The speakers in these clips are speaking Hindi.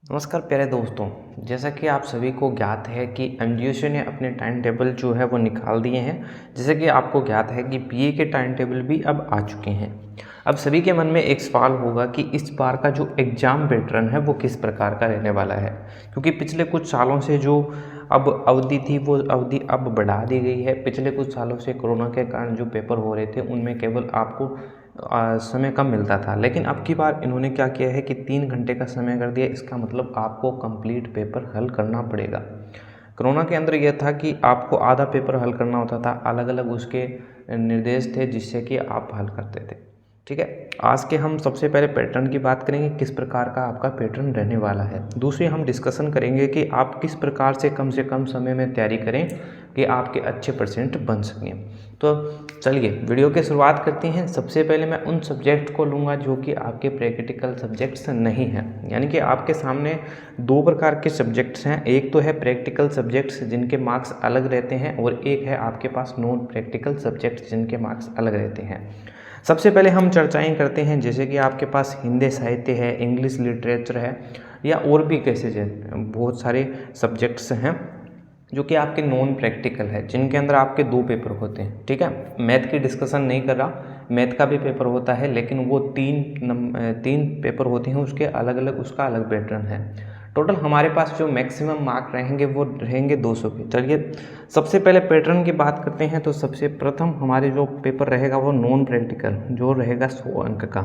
नमस्कार प्यारे दोस्तों। जैसा कि आप सभी को ज्ञात है कि एमजीओसी ने अपने टाइम टेबल जो है वो निकाल दिए हैं। जैसे कि आपको ज्ञात है कि पीए के टाइम टेबल भी अब आ चुके हैं। अब सभी के मन में एक सवाल होगा कि इस बार का जो एग्ज़ाम पैटर्न है वो किस प्रकार का रहने वाला है, क्योंकि पिछले कुछ सालों से जो अब अवधि थी वो अवधि अब बढ़ा दी गई है। पिछले कुछ सालों से कोरोना के कारण जो पेपर हो रहे थे उनमें केवल आपको समय कम मिलता था, लेकिन अब की बार इन्होंने क्या किया है कि 3 घंटे का समय कर दिया। इसका मतलब आपको कंप्लीट पेपर हल करना पड़ेगा। कोरोना के अंदर यह था कि आपको आधा पेपर हल करना होता था, अलग अलग उसके निर्देश थे जिससे कि आप हल करते थे। ठीक है, आज के हम सबसे पहले पैटर्न की बात करेंगे, किस प्रकार का आपका पैटर्न रहने वाला है। दूसरी हम डिस्कशन करेंगे कि आप किस प्रकार से कम समय में तैयारी करें कि आपके अच्छे परसेंट बन सकें। तो चलिए वीडियो की शुरुआत करते हैं। सबसे पहले मैं उन सब्जेक्ट को लूँगा जो कि आपके प्रैक्टिकल सब्जेक्ट्स नहीं हैं, यानी कि आपके सामने दो प्रकार के सब्जेक्ट्स हैं। एक तो है प्रैक्टिकल सब्जेक्ट्स जिनके मार्क्स अलग रहते हैं, और एक है आपके पास नॉन प्रैक्टिकल सब्जेक्ट्स जिनके मार्क्स अलग रहते हैं। सबसे पहले हम चर्चाएं करते हैं, जैसे कि आपके पास हिंदी साहित्य है, इंग्लिश लिटरेचर है, या और भी कैसे बहुत सारे सब्जेक्ट्स हैं जो कि आपके नॉन प्रैक्टिकल है, जिनके अंदर आपके दो पेपर होते हैं। ठीक है, मैथ की डिस्कशन नहीं कर रहा, मैथ का भी पेपर होता है, लेकिन वो तीन पेपर होते हैं, उसके अलग अलग उसका अलग पैटर्न है। टोटल हमारे पास जो मैक्सिमम मार्क रहेंगे वो रहेंगे 200 के। चलिए सबसे पहले पैटर्न की बात करते हैं। तो सबसे प्रथम हमारे जो पेपर रहेगा वो नॉन प्रैक्टिकल जो रहेगा 100 अंक का।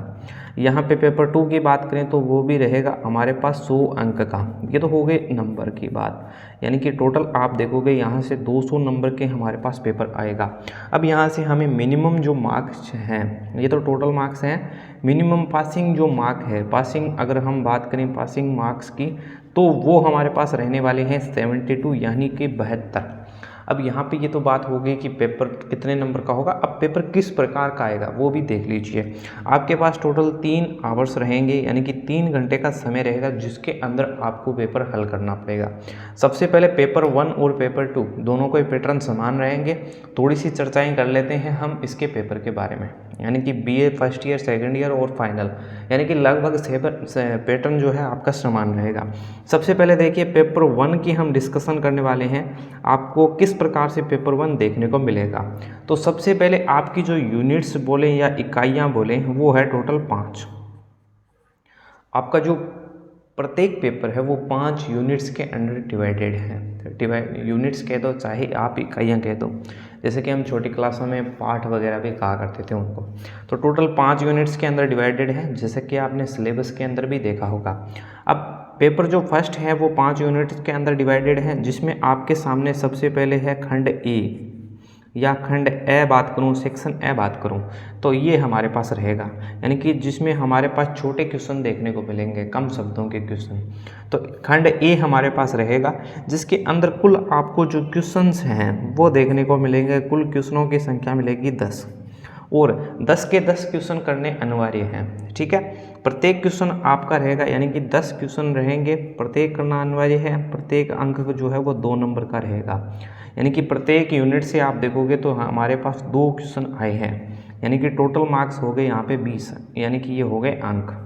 यहाँ पे पेपर 2 की बात करें तो वो भी रहेगा हमारे पास 100 अंक का। ये तो हो गई नंबर की बात, यानी कि टोटल आप देखोगे यहाँ से 200 नंबर के हमारे पास पेपर आएगा। अब यहाँ से हमें मिनिमम जो मार्क्स हैं, ये तो टोटल मार्क्स हैं, मिनिमम पासिंग जो मार्क है, पासिंग अगर हम बात करें पासिंग मार्क्स की, तो वो हमारे पास रहने वाले हैं 72, यानी कि 72। अब यहाँ पे ये तो बात हो गई कि पेपर कितने नंबर का होगा। अब पेपर किस प्रकार का आएगा वो भी देख लीजिए। आपके पास टोटल 3 आवर्स रहेंगे, यानी कि 3 घंटे का समय रहेगा जिसके अंदर आपको पेपर हल करना पड़ेगा। सबसे पहले पेपर 1 और पेपर 2 दोनों के पैटर्न समान रहेंगे। थोड़ी सी चर्चाएं कर लेते हैं हम इसके पेपर के बारे में, यानी कि BA first year, second year और फाइनल, यानी कि लगभग पैटर्न जो है आपका समान रहेगा। सबसे पहले देखिए पेपर 1 की हम डिस्कशन करने वाले हैं, आपको किस प्रकार से पेपर 1 देखने को मिलेगा। तो सबसे पहले आपकी जो यूनिट्स बोले या इकाइयाँ बोले वो है टोटल 5। आपका जो प्रत्येक पेपर है वो 5 यूनिट्स के अंडर डिवाइडेड है। यूनिट्स कह दो चाहे आप इकाइयाँ कह दो, जैसे कि हम छोटी क्लासों में पाठ वगैरह भी कहा करते थे उनको। तो टोटल 5 यूनिट्स के अंदर डिवाइडेड है, जैसे कि आपने सिलेबस के अंदर भी देखा होगा। अब पेपर जो फर्स्ट है वो 5 यूनिट्स के अंदर डिवाइडेड है, जिसमें आपके सामने सबसे पहले है खंड ए, या खंड ए बात करूं, सेक्शन ए बात करूं, तो ये हमारे पास रहेगा, यानी कि जिसमें हमारे पास छोटे क्वेश्चन देखने को मिलेंगे, कम शब्दों के क्वेश्चन। तो खंड ए हमारे पास रहेगा, जिसके अंदर कुल आपको जो क्वेश्चंस हैं वो देखने को मिलेंगे। कुल क्वेश्चनों की संख्या मिलेगी 10, और 10 के 10 क्वेश्चन करने अनिवार्य हैं। ठीक है, प्रत्येक क्वेश्चन आपका रहेगा, यानी कि 10 क्वेश्चन रहेंगे, प्रत्येक करना अनिवार्य है। प्रत्येक अंक जो है वो 2 नंबर का रहेगा, यानी कि प्रत्येक यूनिट से आप देखोगे तो हमारे पास 2 क्वेश्चन आए हैं, यानी कि टोटल मार्क्स हो गए यहाँ पे 20, यानी कि ये हो गए अंक।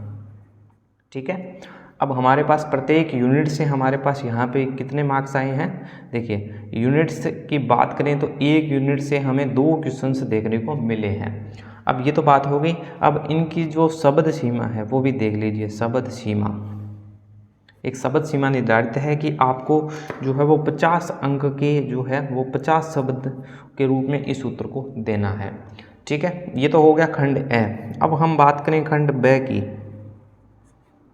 ठीक है, अब हमारे पास प्रत्येक यूनिट से हमारे पास यहाँ पे कितने मार्क्स आए हैं। देखिए यूनिट्स की बात करें तो एक यूनिट से हमें 2 क्वेश्चंस देखने को मिले हैं। अब ये तो बात हो गई। अब इनकी जो शब्द सीमा है वो भी देख लीजिए। शब्द सीमा, एक शब्द सीमा निर्धारित है कि आपको जो है वो 50 अंक के जो है वो 50 शब्द के रूप में इस सूत्र को देना है। ठीक है, ये तो हो गया खंड ए। अब हम बात करें खंड ब की,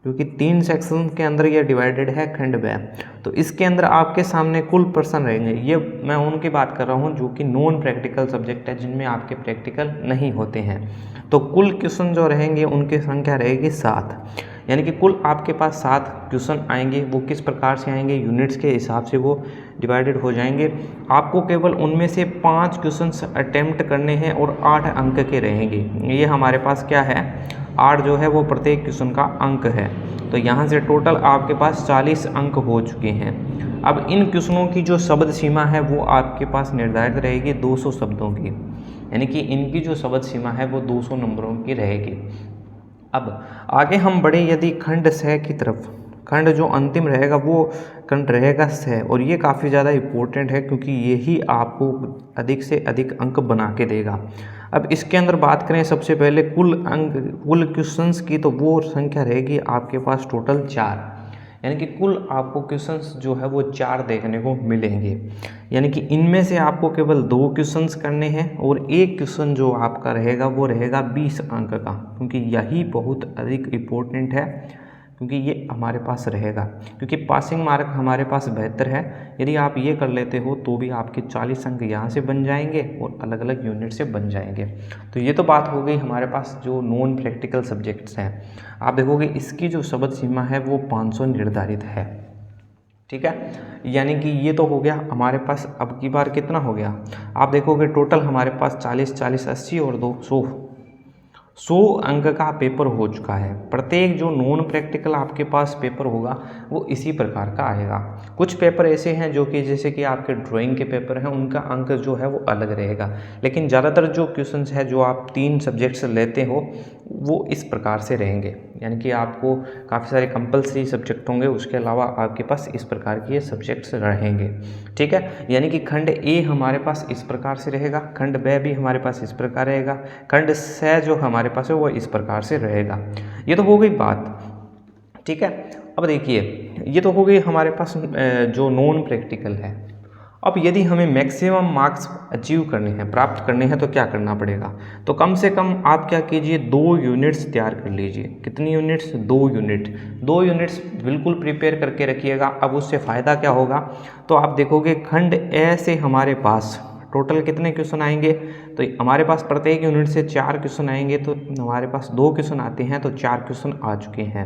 क्योंकि 3 सेक्शन के अंदर ये डिवाइडेड है खंड ब। तो इसके अंदर आपके सामने कुल प्रश्न रहेंगे। ये मैं उनकी बात कर रहा हूँ जो कि नॉन प्रैक्टिकल सब्जेक्ट है, जिनमें आपके प्रैक्टिकल नहीं होते हैं। तो कुल क्वेश्चन जो रहेंगे उनकी संख्या रहेगी 7, यानी कि कुल आपके पास 7 क्वेश्चन आएंगे। वो किस प्रकार से आएंगे, यूनिट्स के हिसाब से वो डिवाइडेड हो जाएंगे। आपको केवल उनमें से 5 क्वेश्चन अटेम्प्ट करने हैं और 8 अंक के रहेंगे। ये हमारे पास क्या है, 8 जो है वो प्रत्येक क्वेश्चन का अंक है। तो यहाँ से टोटल आपके पास 40 अंक हो चुके हैं। अब इन क्वेश्चनों की जो शब्द सीमा है वो आपके पास निर्धारित रहेगी 200 शब्दों की, यानी कि इनकी जो शब्द सीमा है वो 200 नंबरों की रहेगी। अब आगे हम बढ़े यदि खंड स की तरफ, खंड जो अंतिम रहेगा वो खंड रहेगा 6 और ये काफ़ी ज़्यादा इम्पोर्टेंट है क्योंकि यही आपको अधिक से अधिक अंक बना के देगा। अब इसके अंदर बात करें सबसे पहले कुल अंक, कुल क्वेश्चंस की, तो वो संख्या रहेगी आपके पास टोटल 4, यानी कि कुल आपको क्वेश्चंस जो है वो 4 देखने को मिलेंगे। यानी कि इनमें से आपको केवल 2 क्वेश्चंस करने हैं और एक क्वेश्चन जो आपका रहेगा वो रहेगा 20 अंक का, क्योंकि यही बहुत अधिक इम्पोर्टेंट है, क्योंकि ये हमारे पास रहेगा, क्योंकि पासिंग मार्क हमारे पास बेहतर है। यदि आप ये कर लेते हो तो भी आपके 40 अंक यहाँ से बन जाएंगे और अलग अलग यूनिट से बन जाएंगे। तो ये तो बात हो गई हमारे पास जो नॉन प्रैक्टिकल सब्जेक्ट्स हैं। आप देखोगे इसकी जो शब्द सीमा है वो 500 निर्धारित है, ठीक है। यानी कि ये तो हो गया हमारे पास। अब की बार कितना हो गया, आप देखोगे टोटल हमारे पास 40 40 80 और 2 100 अंक का पेपर हो चुका है। प्रत्येक जो नॉन प्रैक्टिकल आपके पास पेपर होगा वो इसी प्रकार का आएगा। कुछ पेपर ऐसे हैं जो कि जैसे कि आपके ड्राइंग के पेपर हैं, उनका अंक जो है वो अलग रहेगा, लेकिन ज़्यादातर जो क्वेश्चंस है जो आप 3 सब्जेक्ट्स लेते हो वो इस प्रकार से रहेंगे। यानी कि आपको काफ़ी सारे कंपलसरी सब्जेक्ट होंगे, उसके अलावा आपके पास इस प्रकार के सब्जेक्ट्स रहेंगे, ठीक है। यानी कि खंड ए हमारे पास इस प्रकार से रहेगा, खंड ब भी हमारे पास इस प्रकार रहेगा, खंड स जो हमारे पास है वो इस प्रकार से रहेगा। ये तो हो गई बात, ठीक है। अब देखिए ये तो हो गई हमारे पास जो नॉन प्रैक्टिकल है। अब यदि हमें मैक्सिमम मार्क्स अचीव करने हैं, प्राप्त करने हैं, तो क्या करना पड़ेगा, तो कम से कम आप क्या कीजिए 2 यूनिट्स तैयार कर लीजिए। कितनी यूनिट्स, 2 यूनिट्स बिल्कुल प्रिपेयर करके रखिएगा। अब उससे फ़ायदा क्या होगा, तो आप देखोगे खंड ए से हमारे पास टोटल कितने क्वेश्चन आएंगे, तो हमारे पास प्रत्येक यूनिट से 4 क्वेश्चन आएंगे, तो हमारे पास 2 क्वेश्चन आते हैं, तो 4 क्वेश्चन आ चुके हैं।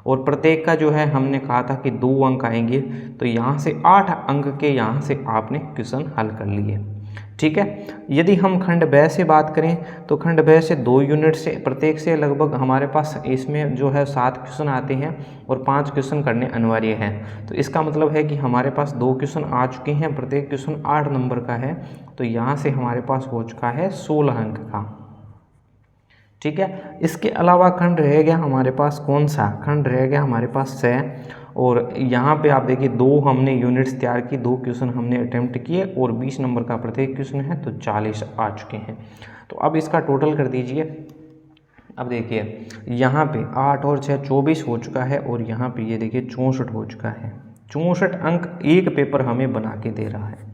और प्रत्येक का जो है हमने कहा था कि 2 अंक आएंगे, तो यहाँ से 8 अंक के यहाँ से आपने क्वेश्चन हल कर लिए, ठीक है। यदि हम खंड ब से बात करें तो खंड ब से 2 यूनिट से प्रत्येक से लगभग हमारे पास इसमें जो है 7 क्वेश्चन आते हैं और 5 क्वेश्चन करने अनिवार्य हैं। तो इसका मतलब है कि हमारे पास 2 क्वेश्चन आ चुके हैं, प्रत्येक क्वेश्चन 8 नंबर का है, तो यहाँ से हमारे पास हो चुका है 16 अंक का, ठीक है। इसके अलावा खंड रह गया हमारे पास कौन सा, खंड रह गया हमारे पास 6, और यहाँ पे आप देखिए 2 हमने यूनिट्स तैयार की, 2 क्वेश्चन हमने अटेम्प्ट किए और 20 नंबर का प्रत्येक क्वेश्चन है, तो 40 आ चुके हैं। तो अब इसका टोटल कर दीजिए। अब देखिए यहाँ पे 8 और 6 24 हो चुका है, और यहाँ पे ये देखिए 64 हो चुका है। 64 अंक एक पेपर हमें बना के दे रहा है।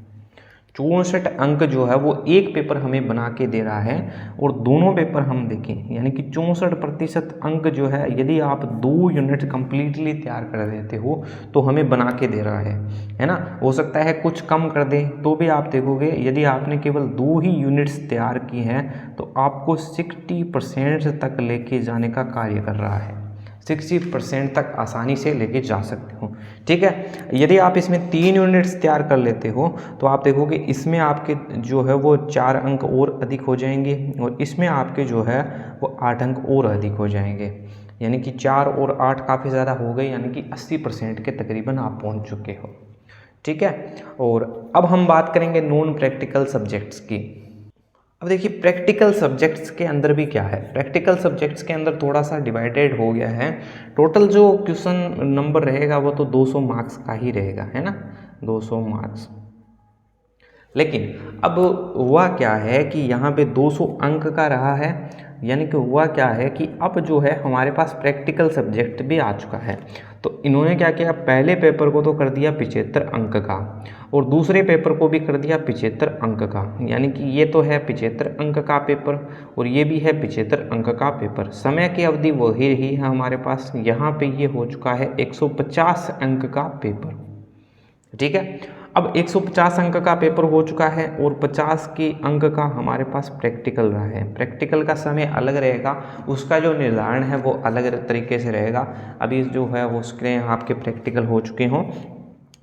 64 अंक जो है वो एक पेपर हमें बना के दे रहा है, और दोनों पेपर हम देखें यानी कि 64% अंक जो है, यदि आप 2 यूनिट कंप्लीटली तैयार कर देते हो तो हमें बना के दे रहा है ना। हो सकता है कुछ कम कर दें, तो भी आप देखोगे यदि आपने केवल 2 ही यूनिट्स तैयार की हैं तो आपको 60% तक लेके जाने का कार्य कर रहा है। 60% तक आसानी से लेके जा सकते हो, ठीक है। यदि आप इसमें 3 यूनिट्स तैयार कर लेते हो तो आप देखोगे इसमें आपके जो है वो 4 अंक और अधिक हो जाएंगे, और इसमें आपके जो है वो 8 अंक और अधिक हो जाएंगे। यानी कि 4 और 8 काफ़ी ज़्यादा हो गए, यानी कि 80% के तकरीबन आप पहुंच चुके हो, ठीक है। और अब हम बात करेंगे नॉन प्रैक्टिकल सब्जेक्ट्स की। अब देखिए प्रैक्टिकल सब्जेक्ट्स के अंदर भी क्या है, प्रैक्टिकल सब्जेक्ट्स के अंदर थोड़ा सा डिवाइडेड हो गया है। टोटल जो क्वेश्चन नंबर रहेगा वो तो 200 मार्क्स का ही रहेगा, है ना, 200 मार्क्स। लेकिन अब हुआ क्या है कि यहाँ पे 200 अंक का रहा है, यानी कि हुआ क्या है कि अब जो है हमारे पास प्रैक्टिकल सब्जेक्ट भी आ चुका है। तो इन्होंने क्या किया, पहले पेपर को तो कर दिया 75 अंक का, और दूसरे पेपर को भी कर दिया 75 अंक का। यानी कि ये तो है 75 अंक का पेपर और ये भी है 75 अंक का पेपर। समय की अवधि वही रही है हमारे पास, यहाँ पे ये हो चुका है 150 अंक का पेपर, ठीक है। अब 150 अंक का पेपर हो चुका है और 50 के अंक का हमारे पास प्रैक्टिकल रहा है। प्रैक्टिकल का समय अलग रहेगा, उसका जो निर्धारण है वो अलग तरीके से रहेगा। अभी जो है वो स्क्रीन आपके प्रैक्टिकल हो चुके हों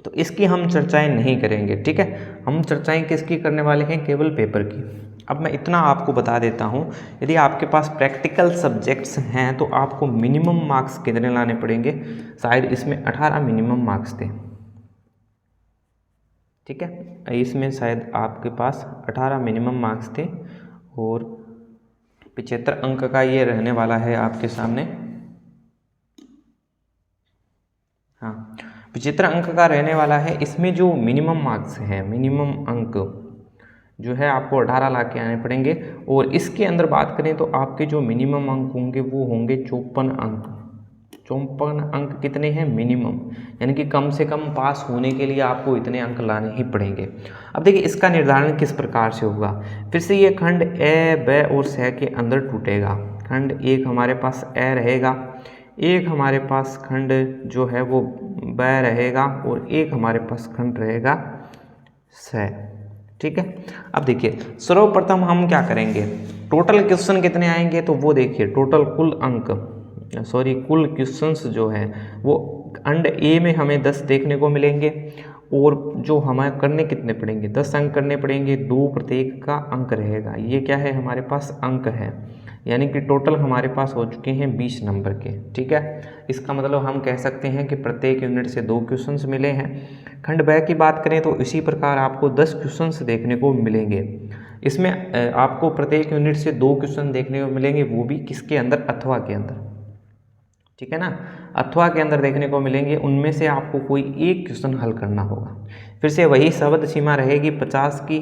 तो इसकी हम चर्चाएं नहीं करेंगे, ठीक है। हम चर्चाएं किसकी करने वाले हैं, केवल पेपर की। अब मैं इतना आपको बता देता हूँ, यदि आपके पास प्रैक्टिकल सब्जेक्ट्स हैं तो आपको मिनिमम मार्क्स कितने लाने पड़ेंगे, शायद इसमें 18 मिनिमम मार्क्स थे, ठीक है। इसमें शायद आपके पास 18 मिनिमम मार्क्स थे और 75 अंक का ये रहने वाला है आपके सामने। हाँ, 75 अंक का रहने वाला है। इसमें जो मिनिमम मार्क्स हैं, मिनिमम अंक जो है आपको 18 ला के आने पड़ेंगे। और इसके अंदर बात करें तो आपके जो मिनिमम अंक होंगे वो होंगे 54 अंक। 54 अंक कितने हैं? मिनिमम, यानी कि कम से कम पास होने के लिए आपको इतने अंक लाने ही पड़ेंगे। अब देखिए इसका निर्धारण किस प्रकार से होगा। फिर से ये खंड ए, ब और स के अंदर टूटेगा। खंड एक हमारे पास ए रहेगा, एक हमारे पास खंड जो है वो ब रहेगा और एक हमारे पास खंड रहेगा स। ठीक है। अब देखिए सर्वप्रथम हम क्या करेंगे, टोटल क्वेश्चन कितने आएंगे तो वो देखिए टोटल कुल अंक, सॉरी कुल क्वेश्चंस जो है वो खंड ए में हमें 10 देखने को मिलेंगे। और जो हमें करने कितने पड़ेंगे, 10 अंक करने पड़ेंगे, 2 प्रत्येक का अंक रहेगा। ये क्या है हमारे पास अंक है, यानी कि टोटल हमारे पास हो चुके हैं 20 नंबर के। ठीक है, इसका मतलब हम कह सकते हैं कि प्रत्येक यूनिट से 2 क्वेश्चंस मिले हैं। खंड ब की बात करें तो इसी प्रकार आपको 10 क्वेश्चंस देखने को मिलेंगे। इसमें आपको प्रत्येक यूनिट से 2 क्वेश्चन देखने को मिलेंगे, वो भी किसके अंदर, अथवा के अंदर। ठीक है ना, अथवा के अंदर देखने को मिलेंगे। उनमें से आपको कोई एक क्वेश्चन हल करना होगा। फिर से वही शब्द सीमा रहेगी 50 की।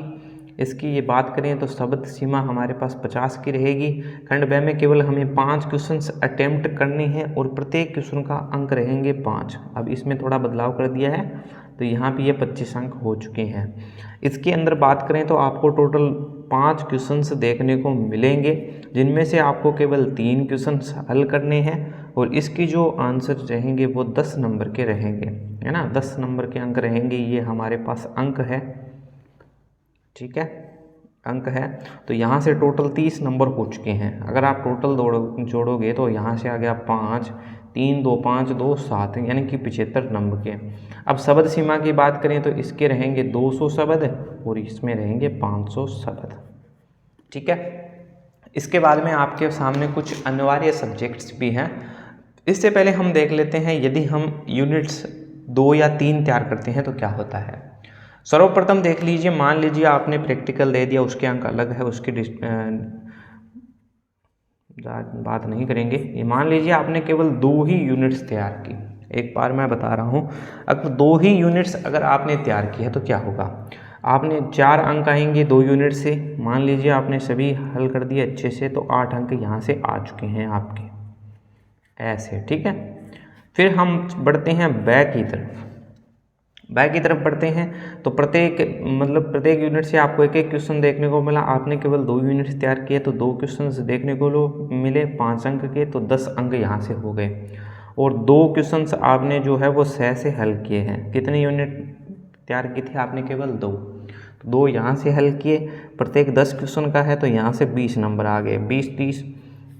इसकी ये बात करें तो शब्द सीमा हमारे पास 50 की रहेगी। खंड ब में केवल हमें 5 क्वेश्चंस अटेम्प्ट करने हैं और प्रत्येक क्वेश्चन का अंक रहेंगे 5। अब इसमें थोड़ा बदलाव कर दिया है तो यहाँ पे ये 25 अंक हो चुके हैं। इसके अंदर बात करें तो आपको टोटल 5 क्वेश्चंस देखने को मिलेंगे, जिनमें से आपको केवल 3 क्वेश्चंस हल करने हैं और इसकी जो आंसर रहेंगे वो 10 नंबर के रहेंगे, है ना, 10 नंबर के अंक रहेंगे। ये हमारे पास अंक है। ठीक है, अंक है। तो यहाँ से टोटल 30 नंबर हो चुके हैं। अगर आप टोटल जोड़ोगे तो यहाँ से आ गया 5, 3 2 5 2 7, यानी कि 75 नंबर के। अब शब्द सीमा की बात करें तो इसके रहेंगे 200 शब्द और इसमें रहेंगे 500 शब्द। ठीक है, इसके बाद में आपके सामने कुछ अनिवार्य सब्जेक्ट्स भी हैं। इससे पहले हम देख लेते हैं यदि हम यूनिट्स 2 या 3 तैयार करते हैं तो क्या होता है। सर्वप्रथम देख लीजिए, मान लीजिए आपने प्रैक्टिकल दे दिया, उसके अंक अलग है, उसकी बात नहीं करेंगे। ये मान लीजिए आपने केवल 2 ही यूनिट्स तैयार की। एक बार मैं बता रहा हूँ, अगर 2 ही यूनिट्स अगर आपने तैयार की है तो क्या होगा, आपने 4 अंक आएंगे 2 यूनिट से। मान लीजिए आपने सभी हल कर दिए अच्छे से तो 8 अंक यहाँ से आ चुके हैं आपके, ऐसे। ठीक है, फिर हम बढ़ते हैं बैक की तरफ। बैक की तरफ बढ़ते हैं तो प्रत्येक यूनिट से आपको एक एक क्वेश्चन देखने को मिला। आपने केवल 2 यूनिट्स तैयार किए तो 2 क्वेश्चन देखने को मिले 5 अंक के, तो 10 अंक यहाँ से हो गए। और 2 क्वेश्चन आपने जो है वो सह से हल किए हैं। कितने यूनिट तैयार किए थे आपने? केवल 2। तो 2 यहाँ से हल किए, प्रत्येक 10 क्वेश्चन का है तो यहाँ से 20 नंबर आ गए।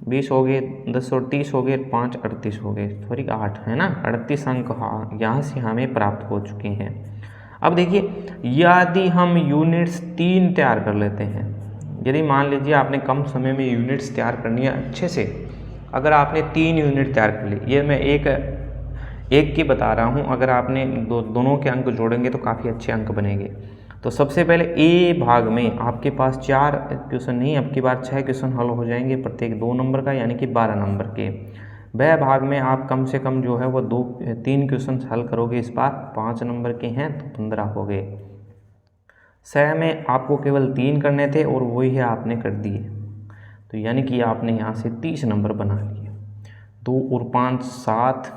20 हो गए, 10 और 30 हो गए, 5 38 हो गए, सॉरी 8 है ना, 38 अंक हाँ यहाँ से हमें प्राप्त हो चुके हैं। अब देखिए यदि हम यूनिट्स 3 तैयार कर लेते हैं, यदि मान लीजिए आपने कम समय में यूनिट्स तैयार करनी है अच्छे से, अगर आपने 3 यूनिट तैयार कर ली, ये मैं एक की बता रहा हूँ, अगर आपने दोनों के अंक जोड़ेंगे तो काफ़ी अच्छे अंक बनेंगे। तो सबसे पहले ए भाग में आपके पास 4 क्वेश्चन नहीं, अब की बार 6 क्वेश्चन हल हो जाएंगे, प्रत्येक 2 नंबर का, यानी कि 12 नंबर के। ब भाग में आप कम से कम जो है वो 3 क्वेश्चन हल करोगे, इस बार 5 नंबर के हैं तो 15 हो गए। स में आपको केवल 3 करने थे और वही है आपने कर दिए, तो यानी कि आपने यहाँ से 30 नंबर बना लिए। 2 और 5 7,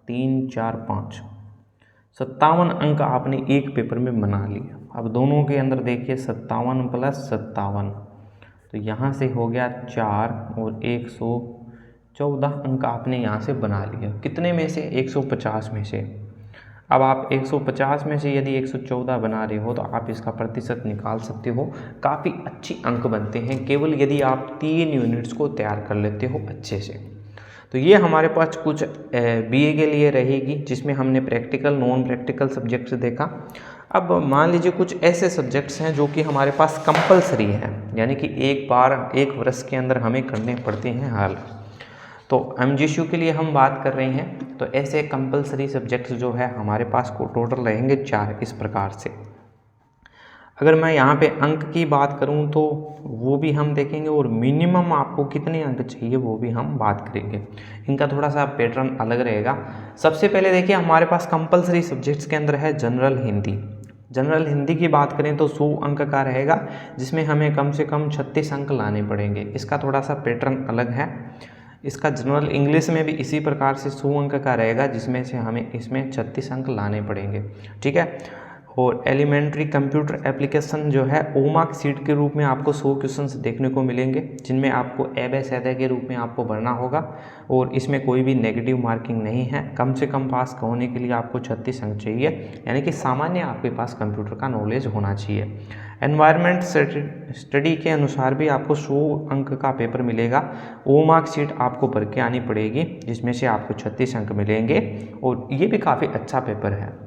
3 4 5, 57 अंक आपने एक पेपर में बना लिया। अब दोनों के अंदर देखिए 57 प्लस 57, तो यहाँ से हो गया 4 और 114 अंक आपने यहाँ से बना लिया। कितने में से? 150 में से। अब आप 150 में से यदि 114 बना रहे हो तो आप इसका प्रतिशत निकाल सकते हो। काफ़ी अच्छी अंक बनते हैं केवल यदि आप 3 यूनिट्स को तैयार कर लेते हो अच्छे से। तो ये हमारे पास कुछ बीए के लिए रहेगी, जिसमें हमने प्रैक्टिकल नॉन प्रैक्टिकल सब्जेक्ट्स देखा। अब मान लीजिए कुछ ऐसे सब्जेक्ट्स हैं जो कि हमारे पास कंपलसरी हैं, यानी कि एक बार 1 वर्ष के अंदर हमें करने पड़ते हैं हल। तो एमजीएसयू के लिए हम बात कर रहे हैं, तो ऐसे कंपलसरी सब्जेक्ट्स जो है हमारे पास को टोटल रहेंगे 4 इस प्रकार से। अगर मैं यहाँ पे अंक की बात करूँ तो वो भी हम देखेंगे, और मिनिमम आपको कितने अंक चाहिए वो भी हम बात करेंगे। इनका थोड़ा सा पैटर्न अलग रहेगा। सबसे पहले देखिए हमारे पास कंपलसरी सब्जेक्ट्स के अंदर है जनरल हिंदी। जनरल हिंदी की बात करें तो 100 अंक का रहेगा, जिसमें हमें कम से कम 36 अंक लाने पड़ेंगे। इसका थोड़ा सा पैटर्न अलग है। इसका जनरल इंग्लिश में भी इसी प्रकार से 100 अंक का रहेगा, जिसमें से हमें इसमें 36 अंक लाने पड़ेंगे, ठीक है। और एलिमेंट्री कंप्यूटर एप्लीकेशन जो है ओ मार्क शीट के रूप में आपको 100 क्वेश्चंस देखने को मिलेंगे, जिनमें आपको ए-बे-सैदे के रूप में आपको भरना होगा, और इसमें कोई भी नेगेटिव मार्किंग नहीं है। कम से कम पास होने के लिए आपको 36 अंक चाहिए, यानी कि सामान्य आपके पास कंप्यूटर का नॉलेज होना चाहिए। एनवायरनमेंट स्टडी के अनुसार भी आपको 100 अंक का पेपर मिलेगा। ओ मार्क शीट आपको भर के आनी पड़ेगी, जिसमें से आपको 36 अंक मिलेंगे, और ये भी काफ़ी अच्छा पेपर है।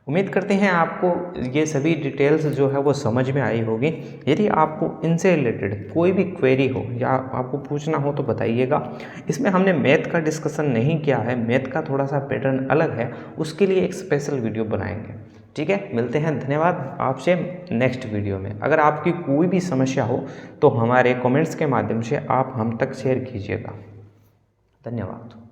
उम्मीद करते हैं आपको ये सभी डिटेल्स जो है वो समझ में आई होगी। यदि आपको इनसे रिलेटेड कोई भी क्वेरी हो या आपको पूछना हो तो बताइएगा। इसमें हमने मैथ का डिस्कशन नहीं किया है, मैथ का थोड़ा सा पैटर्न अलग है, उसके लिए एक स्पेशल वीडियो बनाएंगे, ठीक है। मिलते हैं, धन्यवाद आपसे नेक्स्ट वीडियो में। अगर आपकी कोई भी समस्या हो तो हमारे कमेंट्स के माध्यम से आप हम तक शेयर कीजिएगा। धन्यवाद।